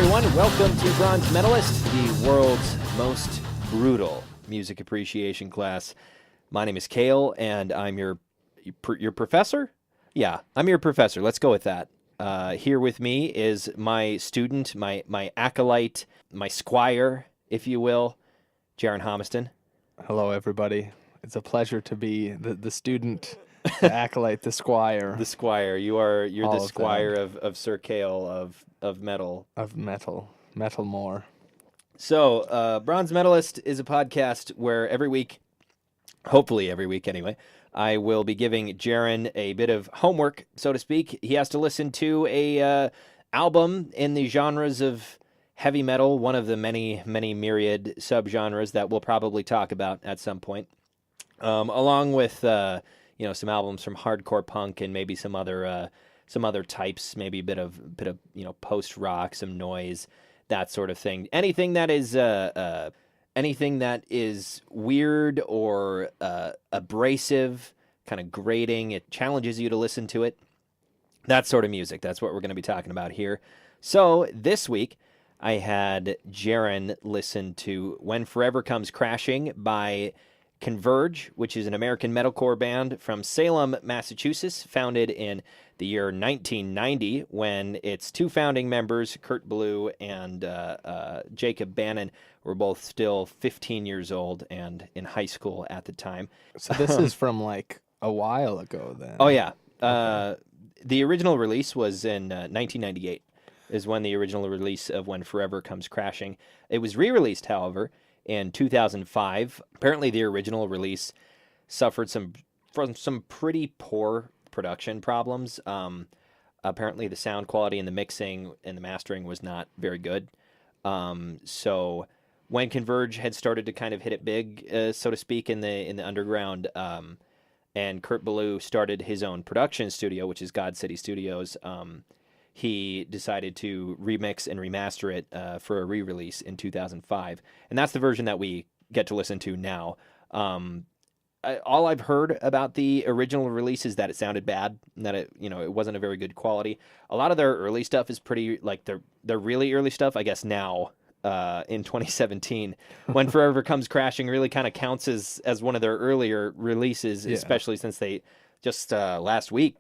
everyone. Welcome to Bronze Metalist, the world's most brutal music appreciation class. My name is Kayle, and I'm your professor? Yeah, I'm your professor. Let's go with that. Here with me is my student, my acolyte, my squire, if you will, Jaryn Homiston. Hello, everybody. It's a pleasure to be the student, the acolyte, the squire. The squire. You're All the of squire of Sir Kayle of metal. Of metal more. So, Bronze Metalist is a podcast where every week, hopefully every week anyway, I will be giving Jaryn a bit of homework, so to speak. He has to listen to a album in the genres of heavy metal, one of the many myriad subgenres that we'll probably talk about at some point, along with some albums from hardcore punk and maybe some other types, maybe a bit of post rock, some noise, that sort of thing. Anything that is weird or abrasive, kind of grating, it challenges you to listen to it. That sort of music. That's what we're going to be talking about here. So this week, I had Jaryn listen to When Forever Comes Crashing by Converge, which is an American Metalcore band from Salem, Massachusetts, founded in the year 1990, when its two founding members, Kurt Ballou and Jacob Bannon, were both still 15 years old and in high school at the time. So this is from like a while ago then. Oh, yeah. Okay. The original release was in 1998, is when the original release of When Forever Comes Crashing. It was re-released, however, in 2005. Apparently, the original release suffered from some pretty poor production problems. Apparently, the sound quality and the mixing and the mastering was not very good. So when Converge had started to kind of hit it big, so to speak, in the underground, and Kurt Ballou started his own production studio, which is God City Studios, he decided to remix and remaster it for a re-release in 2005. And that's the version that we get to listen to now. All I've heard about the original release is that it sounded bad, and that it wasn't a very good quality. A lot of their early stuff is pretty, like their really early stuff, I guess now, in 2017, When Forever Comes Crashing really kind of counts as one of their earlier releases, yeah. Especially since they just last week,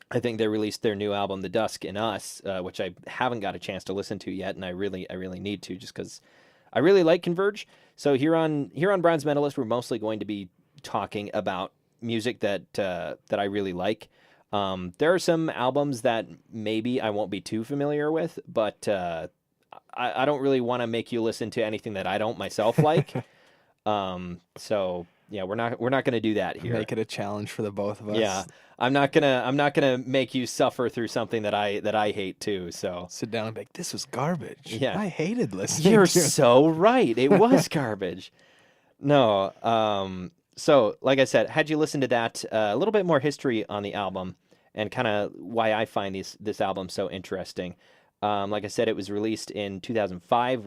I think they released their new album, The Dusk in Us, which I haven't got a chance to listen to yet, and I really need to, just because I really like Converge. So here on Bronze Metalist, we're mostly going to be talking about music that I really like. There are some albums that maybe I won't be too familiar with, but I don't really want to make you listen to anything that I don't myself like. So yeah, we're not going to do that here. Make it a challenge for the both of us. Yeah. I'm not gonna make you suffer through something that I hate too. So sit down and be like, this was garbage. Yeah, I hated listening. You're to it. So right. It was garbage. No. So like I said, had you listened to that, a little bit more history on the album and kind of why I find this album so interesting. Like I said, it was released in 2005,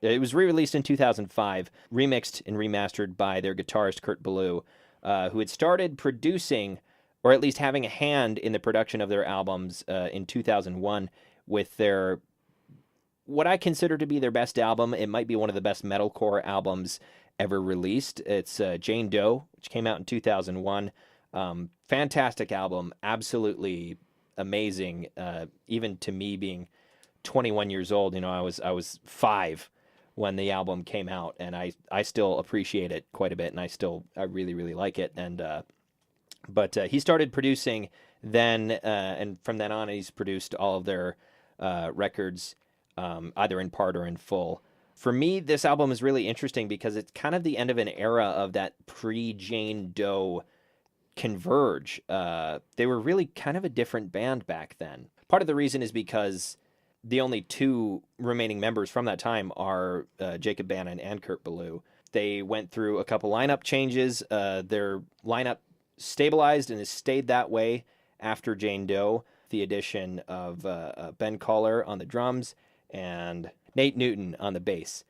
it was re-released in 2005, remixed and remastered by their guitarist Kurt Ballou, who had started producing, or at least having a hand in the production of their albums in 2001 with their, what I consider to be their best album. It might be one of the best metalcore albums ever released. It's Jane Doe, which came out in 2001. Fantastic album, absolutely amazing. Even to me, being 21 years old, I was 5 when the album came out, and I still appreciate it quite a bit, and I really like it. And but he started producing then, and from then on, he's produced all of their records, either in part or in full. For me, this album is really interesting because it's kind of the end of an era of that pre-Jane Doe Converge. They were really kind of a different band back then. Part of the reason is because the only two remaining members from that time are Jacob Bannon and Kurt Ballou. They went through a couple lineup changes. Their lineup stabilized and has stayed that way after Jane Doe. The addition of Ben Collar on the drums and Nate Newton on the bass.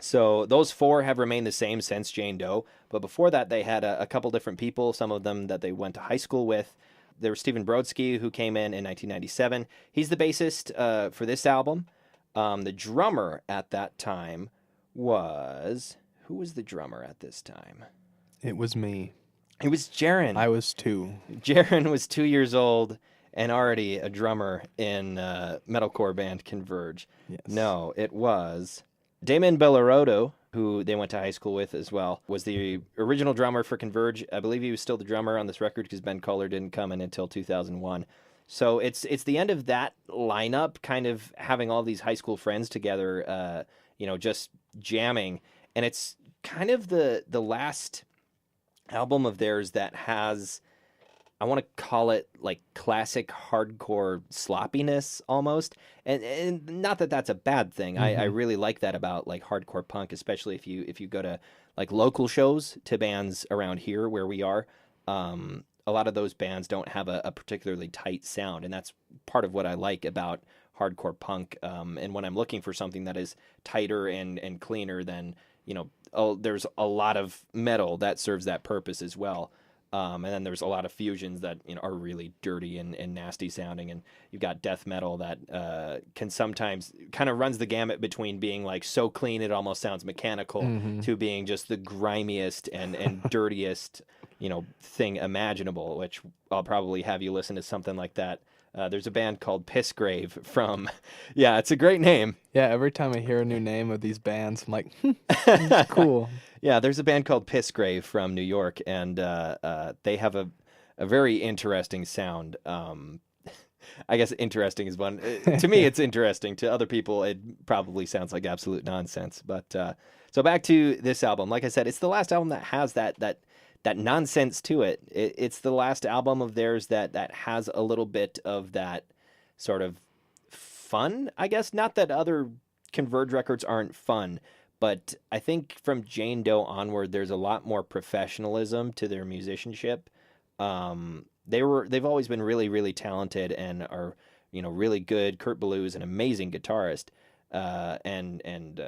So those four have remained the same since Jane Doe, but before that they had a couple different people, some of them that they went to high school with. there was Stephen Brodsky, who came in 1997. He's the bassist for this album. The drummer at that time was... Who was the drummer at this time? It was me. It was Jaryn. I was 2. Jaryn was 2 years old and already a drummer in metalcore band Converge. Yes. No, it was Damon Bellarado, who they went to high school with as well, was the original drummer for Converge. I believe he was still the drummer on this record because Ben Kohler didn't come in until 2001. So it's the end of that lineup, kind of having all these high school friends together, just jamming. And it's kind of the last album of theirs that has, I want to call it like classic hardcore sloppiness almost. And not that that's a bad thing. I really like that about like hardcore punk, especially if you go to like local shows to bands around here where we are. A lot of those bands don't have a particularly tight sound, and that's part of what I like about hardcore punk. And when I'm looking for something that is tighter and cleaner, then there's a lot of metal that serves that purpose as well. And then there's a lot of fusions that are really dirty and nasty sounding, and you've got death metal that can sometimes kind of runs the gamut between being like so clean it almost sounds mechanical to being just the grimiest and dirtiest thing imaginable. Which I'll probably have you listen to something like that. There's a band called Pissgrave from, it's a great name. Yeah, every time I hear a new name of these bands, I'm like, that's cool. Yeah, there's a band called Pissgrave from New York, and they have a very interesting sound. I guess interesting is one. To me, it's interesting. To other people, it probably sounds like absolute nonsense. But so back to this album. Like I said, it's the last album that has that nonsense to it. It's the last album of theirs that has a little bit of that sort of fun, I guess. Not that other Converge records aren't fun, but I think from Jane Doe onward, there's a lot more professionalism to their musicianship. They've always been really, really talented and are really good. Kurt Ballou is an amazing guitarist, and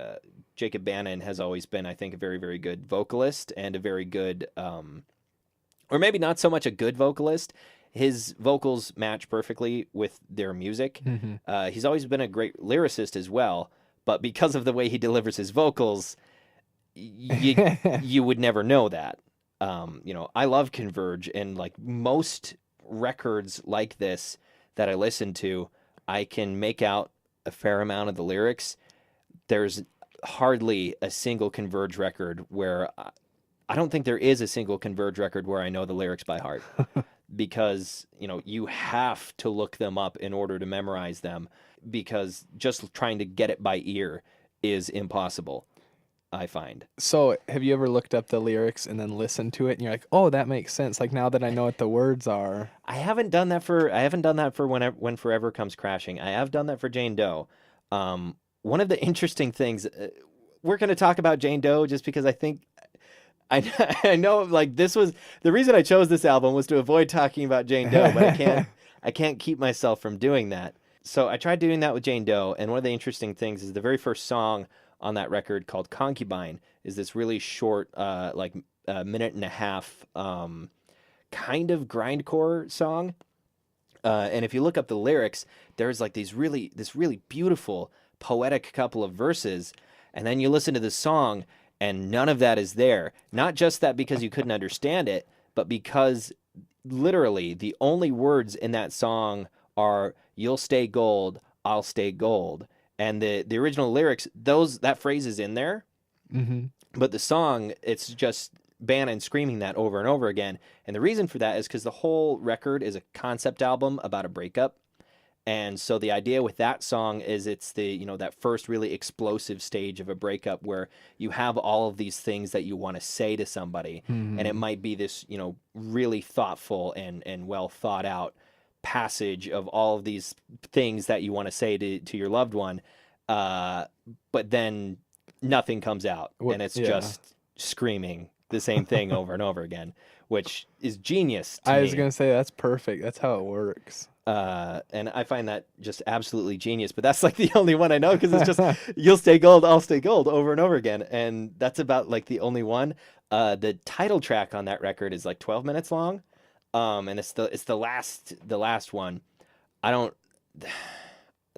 Jacob Bannon has always been, I think, a very, very good vocalist and a very good, or maybe not so much a good vocalist. His vocals match perfectly with their music. He's always been a great lyricist as well, but because of the way he delivers his vocals, you would never know that. I love Converge, and like most records like this that I listen to, I can make out a fair amount of the lyrics. There's hardly a single Converge record where I don't think there is a single Converge record where I know the lyrics by heart because, you have to look them up in order to memorize them, because just trying to get it by ear is impossible, I find. So have you ever looked up the lyrics and then listened to it and you're like, oh, that makes sense. Like now that I know what the words are. I haven't done that for When Forever Comes Crashing. I have done that for Jane Doe. One of the interesting things, we're going to talk about Jane Doe just because I think, I know like this was, the reason I chose this album was to avoid talking about Jane Doe, but I can't keep myself from doing that. So I tried doing that with Jane Doe, and one of the interesting things is the very first song on that record, called Concubine, is this really short, like a minute and a half, kind of grindcore song. And if you look up the lyrics, there's like this really beautiful, poetic couple of verses, and then you listen to the song, and none of that is there. Not just that because you couldn't understand it, but because literally the only words in that song are "You'll stay gold, I'll stay gold." And the original lyrics, that phrase is in there, but the song, it's just Bannon screaming that over and over again. And the reason for that is because the whole record is a concept album about a breakup. And so the idea with that song is it's the, that first really explosive stage of a breakup where you have all of these things that you want to say to somebody. And it might be this, really thoughtful and well thought out passage of all of these things that you want to say to your loved one, but then nothing comes out, and it's just screaming the same thing over and over again, which is genius to me. I was gonna say that's perfect. That's how it works. And I find that just absolutely genius, but that's like the only one I know, because it's just "You'll stay gold, I'll stay gold" over and over again, and that's about like the only one. The title track on that record is like 12 minutes long. And it's the last one. I don't.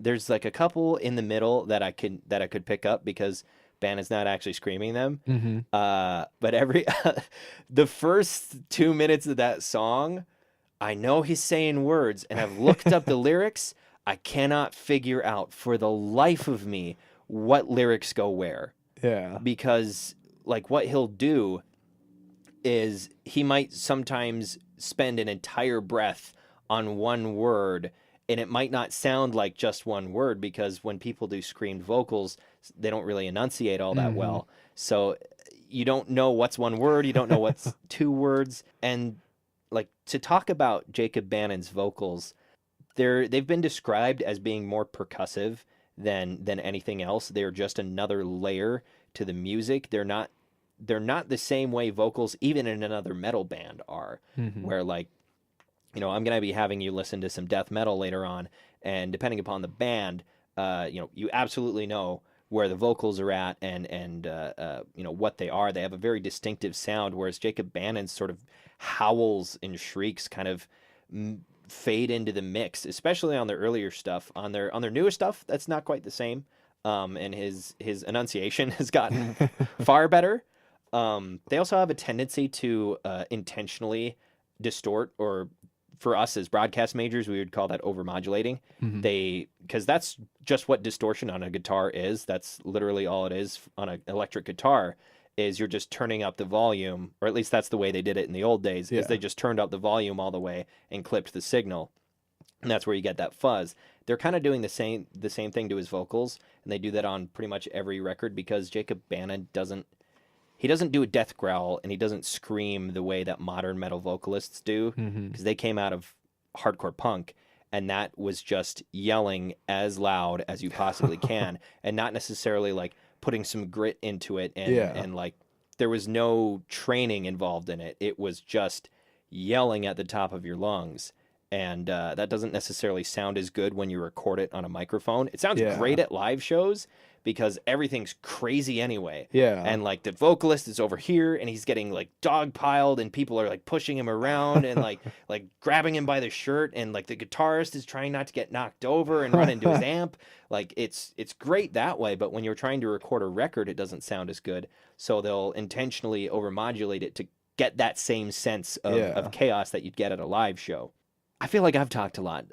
There's like a couple in the middle that I could pick up because Bannon's not actually screaming them. Mm-hmm. But the first 2 minutes of that song, I know he's saying words, and I've looked up the lyrics. I cannot figure out for the life of me what lyrics go where. Yeah. Because like what he'll do is he might sometimes spend an entire breath on one word, and it might not sound like just one word because when people do screamed vocals, they don't really enunciate all that well. So you don't know what's one word, you don't know what's two words. And like to talk about Jacob Bannon's vocals, they've been described as being more percussive than anything else. They're just another layer to the music. They're not the same way vocals even in another metal band are, where like, you know, I'm going to be having you listen to some death metal later on, and depending upon the band, you know, you absolutely know where the vocals are at and you know, what they are. They have a very distinctive sound, whereas Jacob Bannon's sort of howls and shrieks kind of fade into the mix, especially on their earlier stuff. On their newer stuff, that's not quite the same. And his enunciation has gotten far better. They also have a tendency to intentionally distort, or for us as broadcast majors, we would call that overmodulating. Because that's just what distortion on a guitar is. That's literally all it is on an electric guitar, is you're just turning up the volume, or at least that's the way they did it in the old days, is they just turned up the volume all the way and clipped the signal. And that's where you get that fuzz. They're kind of doing the same thing to his vocals, and they do that on pretty much every record because Jacob Bannon doesn't do a death growl, and he doesn't scream the way that modern metal vocalists do, because they came out of hardcore punk, and that was just yelling as loud as you possibly can, and not necessarily like putting some grit into it, and like there was no training involved in it. It was just yelling at the top of your lungs. And that doesn't necessarily sound as good when you record it on a microphone. It sounds great at live shows because everything's crazy anyway. Yeah. And like the vocalist is over here and he's getting like dogpiled and people are like pushing him around and like grabbing him by the shirt, and like the guitarist is trying not to get knocked over and run into his amp. Like it's great that way, but when you're trying to record a record, it doesn't sound as good. So they'll intentionally overmodulate it to get that same sense of chaos that you'd get at a live show. I feel like I've talked a lot.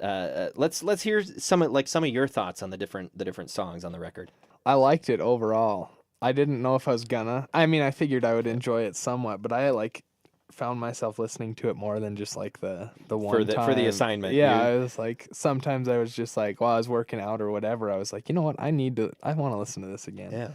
Let's hear some of your thoughts on the different songs on the record. I liked it overall. I didn't know if I was gonna. I mean, I figured I would enjoy it somewhat, but I like found myself listening to it more than just like the one time. For the assignment. Yeah, I was like, sometimes I was just like, while I was working out or whatever, I was like, you know what, I want to listen to this again. Yeah.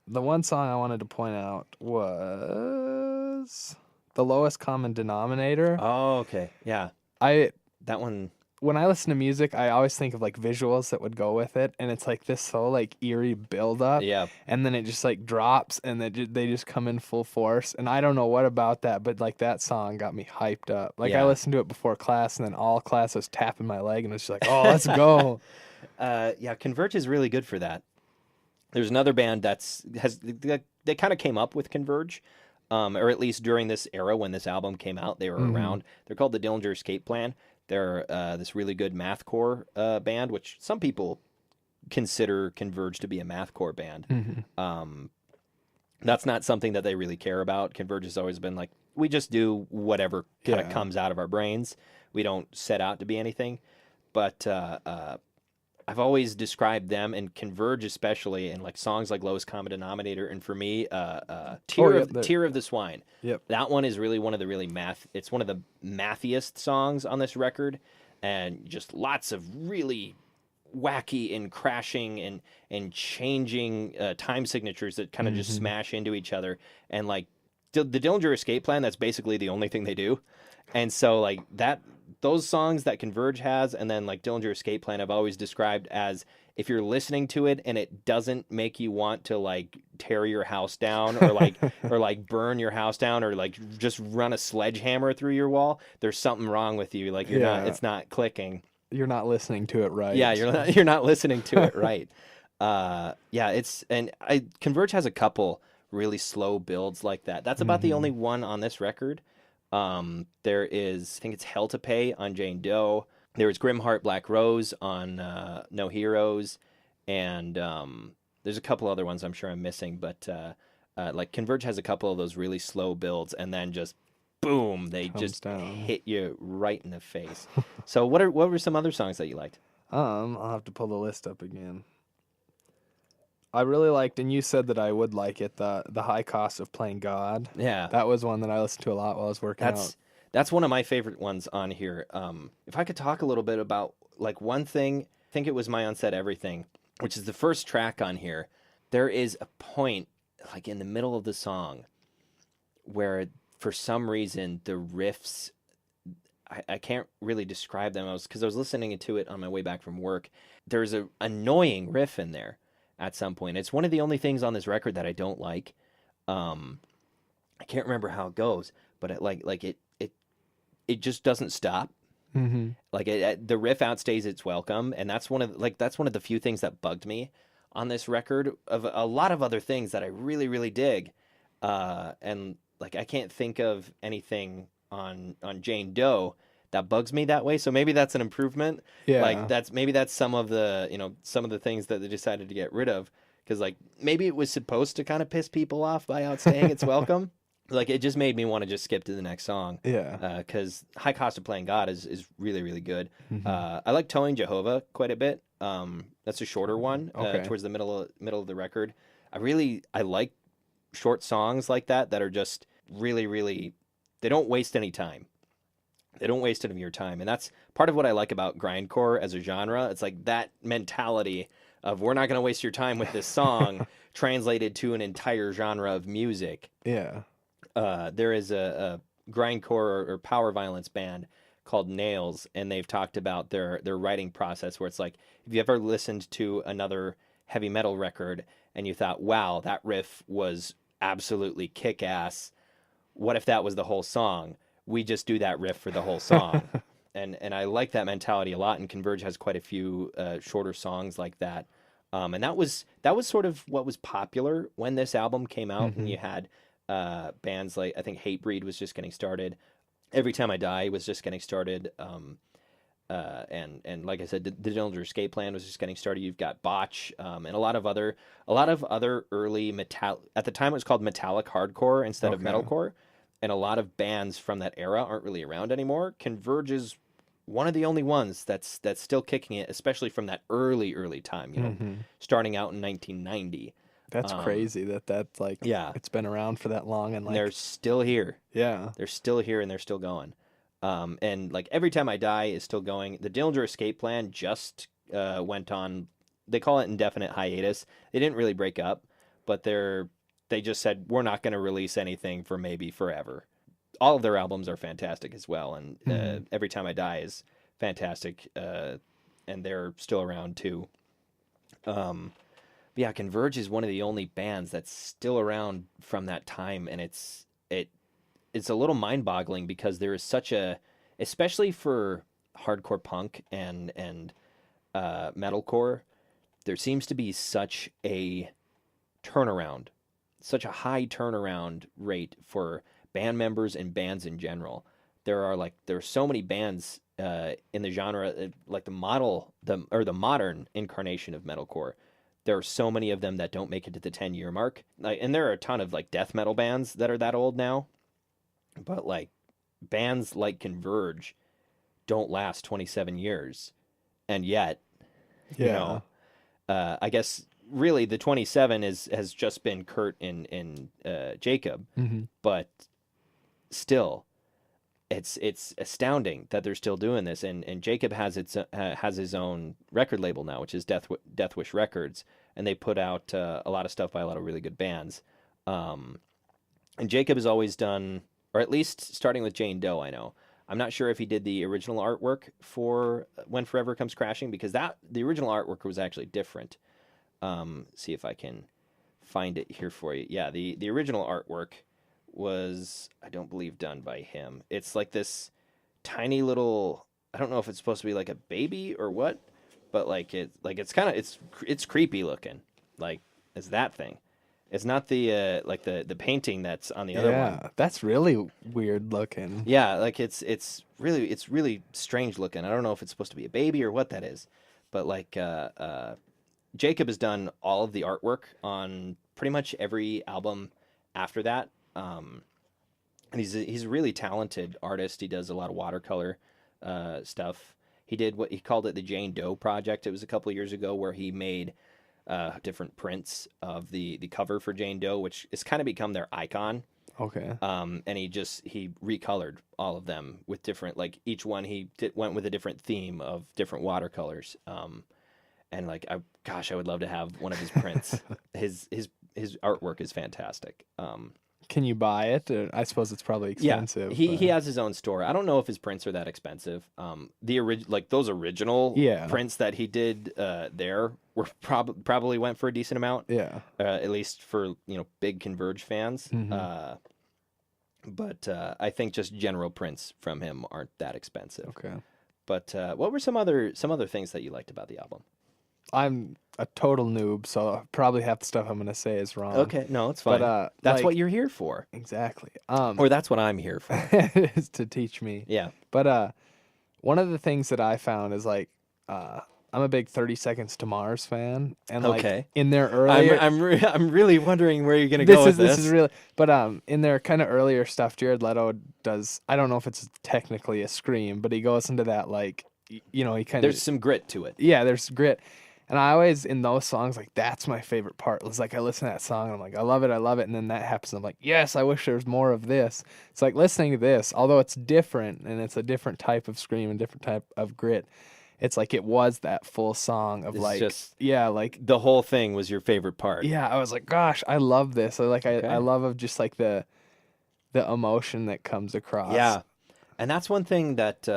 The one song I wanted to point out was The Lowest Common Denominator. Oh, okay. Yeah. That one. When I listen to music, I always think of like visuals that would go with it, and it's like this so like eerie build up, and then it just like drops, and they just come in full force, and I don't know what about that, but like that song got me hyped up. Like I listened to it before class, and then all class was tapping my leg, and it's just like, oh, let's go. Yeah, Converge is really good for that. There's another band they kind of came up with Converge, or at least during this era when this album came out, they were around. They're called the Dillinger Escape Plan. They're this really good mathcore band, which some people consider Converge to be a mathcore band. That's not something that they really care about. Converge has always been like, we just do whatever kind of comes out of our brains. We don't set out to be anything. But I've always described them, and Converge especially, in like songs like Lowest Common Denominator, and for me, Tear of the Swine. Yep. That one is really one of the it's one of the mathiest songs on this record, and just lots of really wacky and crashing and changing time signatures that kind of just smash into each other. And like the Dillinger Escape Plan, that's basically the only thing they do. And so like those songs that Converge has, and then like Dillinger Escape Plan, I've always described as, if you're listening to it and it doesn't make you want to like tear your house down or like burn your house down or like just run a sledgehammer through your wall, there's something wrong with you. Like it's not clicking. You're not listening to it right. Yeah, you're not listening to it right. Converge has a couple really slow builds like that. That's about the only one on this record. There is, I think it's Hell to Pay on Jane Doe. There was Grimheart Black Rose on No Heroes, and there's a couple other ones I'm sure I'm missing, but like Converge has a couple of those really slow builds, and then just boom, they Comes just down. hit you right in the face. So what were some other songs that you liked? I'll have to pull the list up again. I really liked, and you said that I would like it, the High Cost of Playing God. Yeah, That was one that I listened to a lot while I was working out. That's one of my favorite ones on here. If I could talk a little bit about like one thing, I think it was My Unsaid Everything, which is the first track on here. There is a point like in the middle of the song where for some reason the riffs, I can't really describe them. Because I was listening to it on my way back from work. There's a annoying riff in there at some point. It's one of the only things on this record that I don't like. I can't remember how it goes, but it just doesn't stop. Mm-hmm. Like the riff outstays its welcome, and that's one of the few things that bugged me on this record. Of a lot of other things that I really really dig, and like I can't think of anything on Jane Doe that bugs me that way. So maybe that's an improvement. Yeah. Like that's some of the things that they decided to get rid of, because like maybe it was supposed to kind of piss people off by outstaying its welcome. Like it just made me want to just skip to the next song. Yeah. Because High Cost of Playing God is really really good. Mm-hmm. I like Towing Jehovah quite a bit. That's a shorter one. Okay. Towards the middle of the record. I like short songs like that are just really really. They don't waste any time. They don't waste any of your time, and that's part of what I like about grindcore as a genre. It's like that mentality of we're not going to waste your time with this song translated to an entire genre of music. Yeah. There is a grindcore or power violence band called Nails, and they've talked about their writing process, where it's like, if you ever listened to another heavy metal record and you thought, wow, that riff was absolutely kick-ass, what if that was the whole song? We just do that riff for the whole song. and I like that mentality a lot, and Converge has quite a few shorter songs like that. And that was sort of what was popular when this album came out. Mm-hmm. And you had bands like, I think Hatebreed was just getting started. Every Time I Die was just getting started. And like I said, the Dillinger Escape Plan was just getting started. You've got Botch, and a lot of other early metal. At the time, it was called metallic hardcore instead of metalcore. And a lot of bands from that era aren't really around anymore. Converge is one of the only ones that's still kicking it, especially from that early time. Mm-hmm. Starting out in 1990. That's crazy that's like, yeah, it's been around for that long, and like they're still here. Yeah, they're still here and they're still going. And like Every Time I Die is still going. The Dillinger Escape Plan just went on. They call it indefinite hiatus. They didn't really break up, but they just said we're not going to release anything for maybe forever. All of their albums are fantastic as well, and Every Time I Die is fantastic, and they're still around too. Yeah, Converge is one of the only bands that's still around from that time, and it's a little mind-boggling, because there is such a, especially for hardcore punk and metalcore, there seems to be such a turnaround, such a high turnaround rate for band members and bands in general. There are so many bands in the genre, like the modern incarnation of metalcore. There are so many of them that don't make it to the 10-year mark. And there are a ton of like death metal bands that are that old now. But like bands like Converge don't last 27 years. And yet, I guess really the 27 has just been Kurt and Jacob. Mm-hmm. But still, it's astounding that they're still doing this, and Jacob has his own record label now, which is Death Wish Records, and they put out a lot of stuff by a lot of really good bands. And Jacob has always done, or at least starting with Jane Doe, I know. I'm not sure if he did the original artwork for When Forever Comes Crashing, because the original artwork was actually different. See if I can find it here for you. Yeah, the original artwork was, I don't believe, done by him. It's like this tiny little, I don't know if it's supposed to be like a baby or what, but it's kind of, it's creepy looking, like it's that thing. It's not the like the painting that's on the other one. Yeah, that's really weird looking. Yeah, like it's really strange looking. I don't know if it's supposed to be a baby or what that is, but like Jacob has done all of the artwork on pretty much every album after that. And he's a really talented artist. He does a lot of watercolor stuff. He did what he called it the Jane Doe project. It was a couple of years ago where he made different prints of the cover for Jane Doe, which has kind of become their icon. Okay. And he recolored all of them with different, like each one went with a different theme of different watercolors. And like I would love to have one of his prints. his artwork is fantastic. Can you buy it? I suppose it's probably expensive. Yeah, he has his own store. I don't know if his prints are that expensive. Those original prints that he did there were probably went for a decent amount. Yeah. At least for big Converge fans. Mm-hmm. But I think just general prints from him aren't that expensive. Okay. But what were some other things that you liked about the album? I'm a total noob, so probably half the stuff I'm going to say is wrong. Okay, no, it's fine. But that's what you're here for. Exactly. Or that's what I'm here for. Is to teach me. Yeah. But one of the things that I found is like I'm a big 30 Seconds to Mars fan, and like in their earlier, I'm really wondering where you're gonna go with this. This is really, but in their kind of earlier stuff, Jared Leto does. I don't know if it's technically a scream, but he goes into that like, he kind of. There's some grit to it. Yeah, there's grit. And I always, in those songs, like, that's my favorite part. It's like, I listen to that song, and I'm like, I love it. And then that happens, and I'm like, yes, I wish there was more of this. It's like listening to this, although it's different, and it's a different type of scream and different type of grit. It's like it was that full song of like the whole thing was your favorite part. Yeah, I was like, gosh, I love this. I love of just like the emotion that comes across. Yeah, and that's one thing that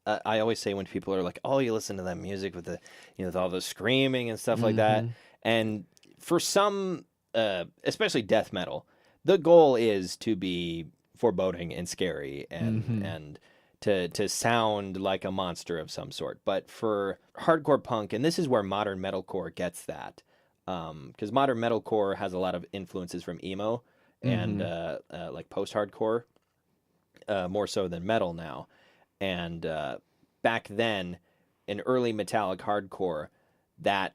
I always say when people are like, "Oh, you listen to that music with the, with all the screaming and stuff like that." And for some, especially death metal, the goal is to be foreboding and scary and to sound like a monster of some sort. But for hardcore punk, and this is where modern metalcore gets that, because modern metalcore has a lot of influences from emo and like post-hardcore, more so than metal now. And back then, in early metallic hardcore, that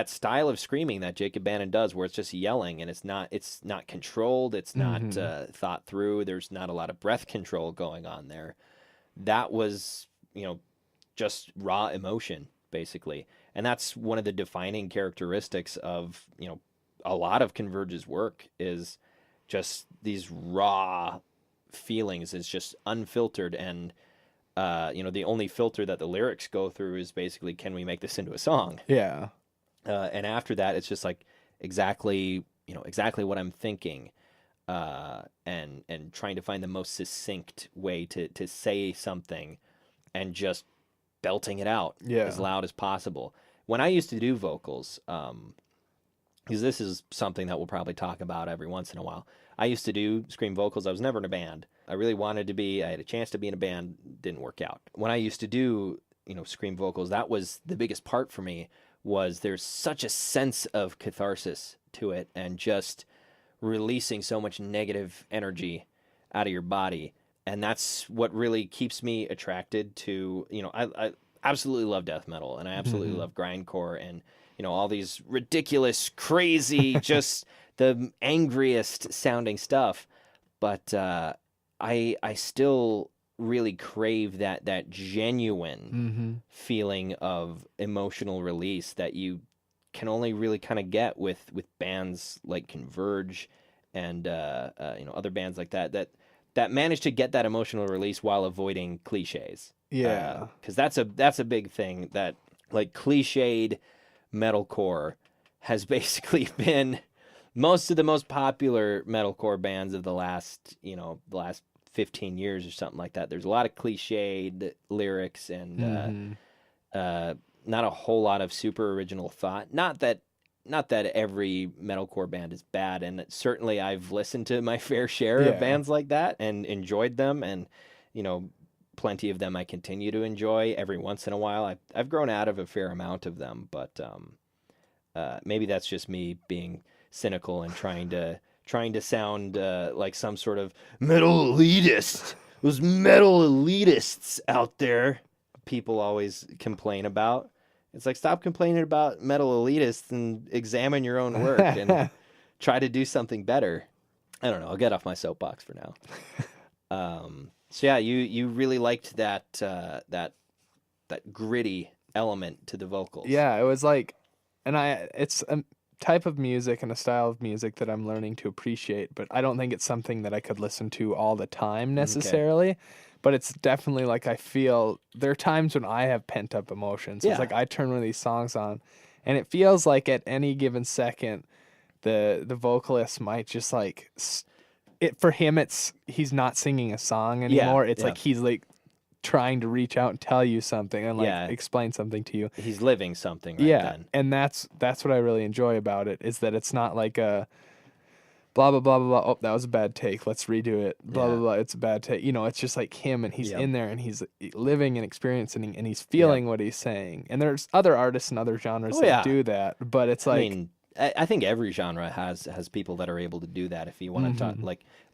style of screaming that Jacob Bannon does, where it's just yelling and it's not controlled, it's not thought through. There's not a lot of breath control going on there. That was just raw emotion basically, and that's one of the defining characteristics of a lot of Converge's work is just these raw feelings. It's just unfiltered, and the only filter that the lyrics go through is basically, can we make this into a song? Yeah. And after that, it's just like exactly what I'm thinking, and trying to find the most succinct way to say something, and just belting it out as loud as possible. When I used to do vocals, because this is something that we'll probably talk about every once in a while. I used to do scream vocals. I was never in a band. I really wanted to be. I had a chance to be in a band. Didn't work out. When I used to do, scream vocals, that was the biggest part for me. Was there's such a sense of catharsis to it, and just releasing so much negative energy out of your body, and that's what really keeps me attracted to. I absolutely love death metal, and I absolutely love grindcore, and all these ridiculous, crazy, just the angriest sounding stuff. But I still really crave that genuine feeling of emotional release that you can only really kind of get with bands like Converge and other bands like that manage to get that emotional release while avoiding cliches. Yeah, because that's a big thing, that like cliched metalcore has basically been most of the most popular metalcore bands of the last 15 years or something like that. There's a lot of cliched lyrics and not a whole lot of super original thought. Not that every metalcore band is bad, and certainly I've listened to my fair share of bands like that and enjoyed them, and plenty of them I continue to enjoy every once in a while. I've grown out of a fair amount of them, but maybe that's just me being cynical and trying to sound like some sort of metal elitist. Those metal elitists out there, people always complain about. It's like, stop complaining about metal elitists and examine your own work and try to do something better. I don't know. I'll get off my soapbox for now. So yeah, you really liked that gritty element to the vocals. Yeah, it was like, it's a type of music and a style of music that I'm learning to appreciate, but I don't think it's something that I could listen to all the time necessarily. Okay. But it's definitely like, I feel there are times when I have pent up emotions. Yeah. It's like I turn one of these songs on and it feels like at any given second the vocalist might just like for him he's not singing a song anymore. It's like he's like trying to reach out and tell you something and like explain something to you. He's living something right then. And that's what I really enjoy about it, is that it's not like a blah blah blah blah blah. Oh, that was a bad take. Let's redo it. Blah blah blah. It's a bad take. It's just like him, and he's in there, and he's living and experiencing, and he's feeling what he's saying. And there's other artists and other genres that do that, but it's like, I mean, I think every genre has people that are able to do that. If you want to talk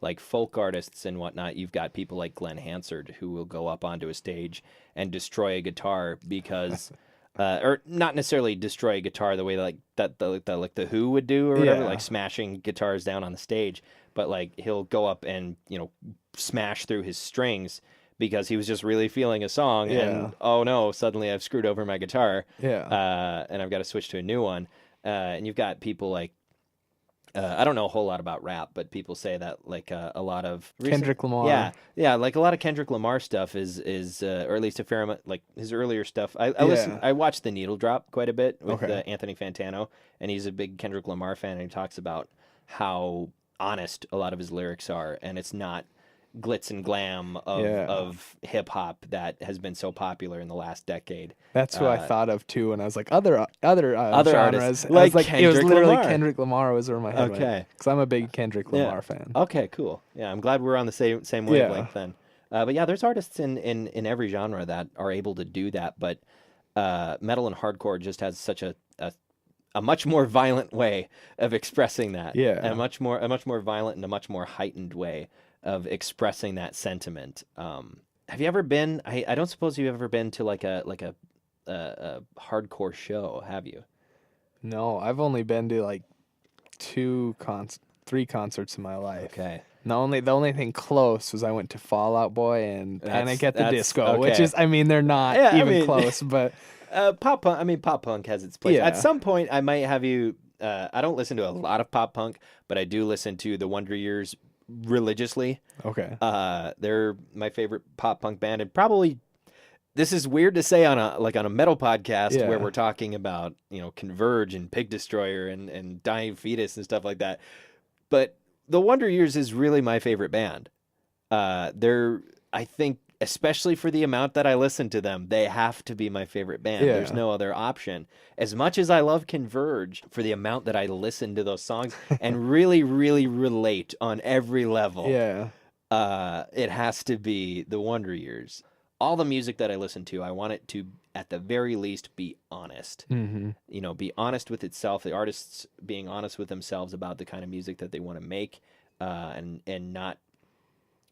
like folk artists and whatnot, you've got people like Glenn Hansard who will go up onto a stage and destroy a guitar because. Or not necessarily destroy a guitar the way like the Who would do or whatever, like smashing guitars down on the stage, but like he'll go up and smash through his strings because he was just really feeling a song and oh no, suddenly I've screwed over my guitar and I've got to switch to a new one. And you've got people like I don't know a whole lot about rap, but people say that like a lot of Kendrick Lamar. Yeah, like a lot of Kendrick Lamar stuff is or at least a fair amount, like his earlier stuff. I watched The Needle Drop quite a bit with Anthony Fantano, and he's a big Kendrick Lamar fan, and he talks about how honest a lot of his lyrics are, and it's not glitz and glam of hip hop that has been so popular in the last decade. That's who I thought of too when I was like other genres. Artists, like it was literally Lamar. Kendrick Lamar was where my head went. Because I'm a big Kendrick Lamar fan. Okay, cool. Yeah, I'm glad we're on the same wavelength then. But yeah, there's artists in every genre that are able to do that. But metal and hardcore just has such a much more violent way of expressing that. Yeah, a much more violent and a much more heightened way of expressing that sentiment. Have you ever been? I don't suppose you've ever been to like a hardcore show, have you? No, I've only been to like 3 concerts in my life. Okay. The only thing close was I went to Fall Out Boy and Panic at the Disco, which is, I mean, they're not close, but pop punk has its place. At some point, I might have you. I don't listen to a lot of pop punk, but I do listen to the Wonder Years religiously. Okay. They're my favorite pop punk band, and probably this is weird to say on a metal podcast where we're talking about Converge and Pig Destroyer and Dying Fetus and stuff like that, but the Wonder Years is really my favorite band. They're, I think, especially for the amount that I listen to them, they have to be my favorite band. Yeah. There's no other option. As much as I love Converge, for the amount that I listen to those songs and really, really relate on every level, it has to be the Wonder Years. All the music that I listen to, I want it to, at the very least, be honest. Mm-hmm. Be honest with itself. The artists being honest with themselves about the kind of music that they want to make, and not,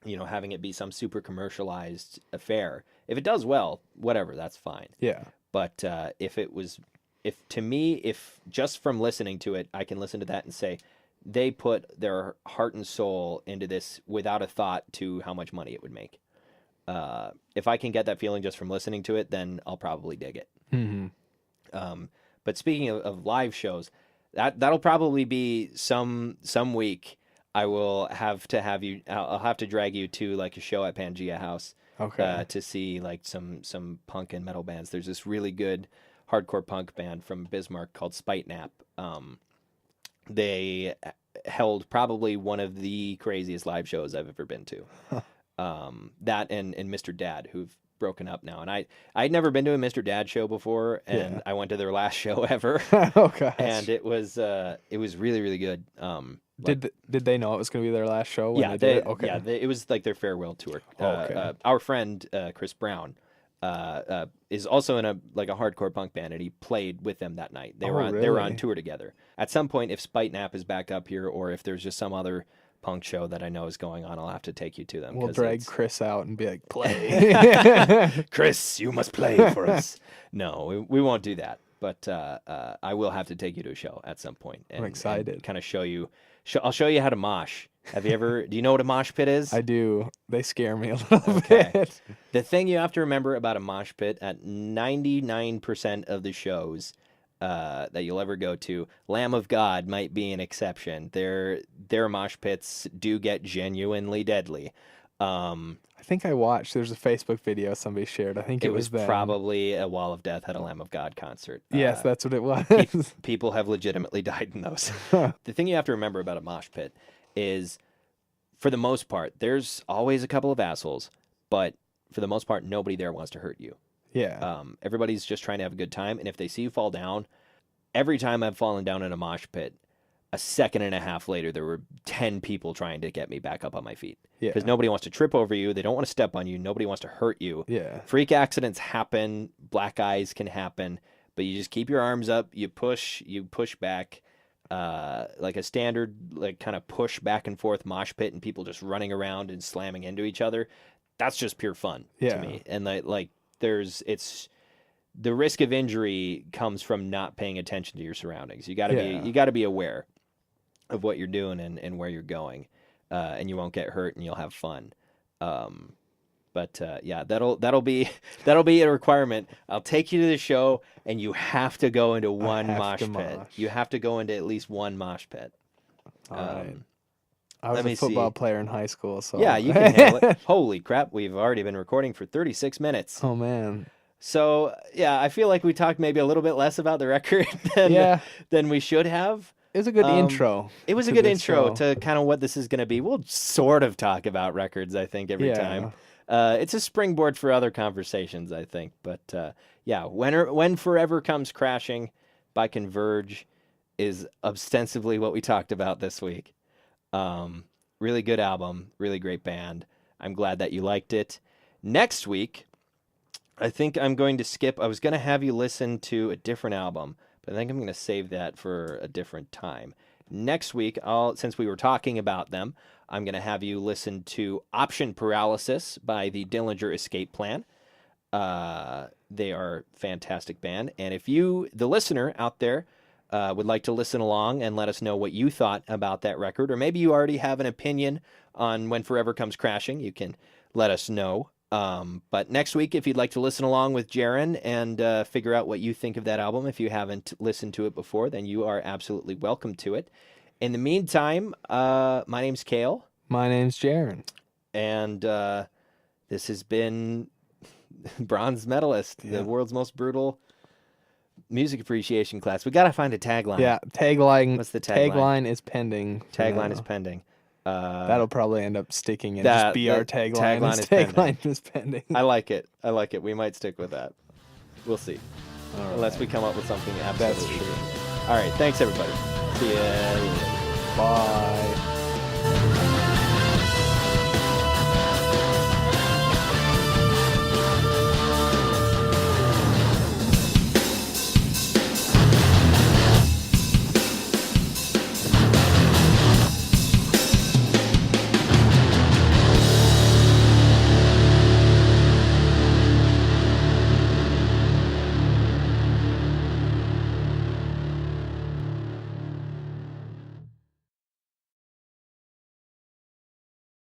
having it be some super commercialized affair. If it does well, whatever, that's fine. Yeah. But if just from listening to it, I can listen to that and say, they put their heart and soul into this without a thought to how much money it would make. If I can get that feeling just from listening to it, then I'll probably dig it. Mm-hmm. But speaking of live shows, that'll probably be some week. I will have to have you. I'll have to drag you to like a show at Pangea House. Okay. To see like some punk and metal bands. There's this really good hardcore punk band from Bismarck called Spite Nap. They held probably one of the craziest live shows I've ever been to. That and Mr. Dad, who've broken up now, and I'd never been to a Mr. Dad show before, and I went to their last show ever. Oh gosh. And it was really, really good. Did they know it was going to be their last show? When it was like their farewell tour. Our friend Chris Brown is also in a hardcore punk band, and he played with them that night. They were on really? tour together. At some point, if Spite Nap is back up here, or if there's just some other punk show that I know is going on, I'll have to take you to them. We'll drag Chris out and be like, play. Chris, you must play for us. No, we won't do that. But I will have to take you to a show at some point. And, I'm excited. And kind of show you. I'll show you how to mosh. Have you ever? Do you know what a mosh pit is? I do. They scare me a little bit. The thing you have to remember about a mosh pit, at 99% of the shows that you'll ever go to, Lamb of God might be an exception. Their mosh pits do get genuinely deadly. I think I watched. There's a Facebook video somebody shared. I think it was them. Probably a Wall of Death at a Lamb of God concert. Yes, that's what it was. People have legitimately died in those. The thing you have to remember about a mosh pit is, for the most part, there's always a couple of assholes, but for the most part, nobody there wants to hurt you. Yeah. Everybody's just trying to have a good time, and if they see you fall down, every time I've fallen down in a mosh pit, a second and a half later, there were 10 people trying to get me back up on my feet. Yeah. Because nobody wants to trip over you. They don't want to step on you. Nobody wants to hurt you. Yeah. Freak accidents happen. Black eyes can happen. But you just keep your arms up. You push back. Like a standard, kind of push back and forth mosh pit, and people just running around and slamming into each other. That's just pure fun to me. And it's the risk of injury comes from not paying attention to your surroundings. You gotta be aware of what you're doing and where you're going, and you won't get hurt and you'll have fun. But that'll be a requirement. I'll take you to the show, and you have to go into one mosh pit. You have to go into at least one mosh pit. All right. I was a football player in high school, so yeah, you can handle it. Holy crap, we've already been recording for 36 minutes. Oh man. So yeah, I feel like we talked maybe a little bit less about the record than we should have. It was a good intro. It was a good intro to kind of what this is going to be. We'll sort of talk about records, I think, every time. It's a springboard for other conversations, I think. But When Forever Comes Crashing by Converge is ostensibly what we talked about this week. Really good album, really great band. I'm glad that you liked it. Next week, I think I'm going to skip. I was going to have you listen to a different album, but I think I'm going to save that for a different time. Next week, since we were talking about them, I'm going to have you listen to Option Paralysis by the Dillinger Escape Plan. They are a fantastic band. And if you, the listener out there, would like to listen along and let us know what you thought about that record, or maybe you already have an opinion on When Forever Comes Crashing, you can let us know. But next week, if you'd like to listen along with Jaryn and figure out what you think of that album, if you haven't listened to it before, then you are absolutely welcome to it. In the meantime, my name's Kayle. My name's Jaryn. And this has been Bronze Metalist, the world's most brutal music appreciation class. We got to find a tagline. Yeah, tagline. What's the tagline? Tagline is pending. Tagline is pending. That'll probably end up sticking and just be our tagline. Tagline is pending. I like it. We might stick with that. We'll see. Unless we come up with something absolutely. That's true. All right. Thanks, everybody. See ya. Bye.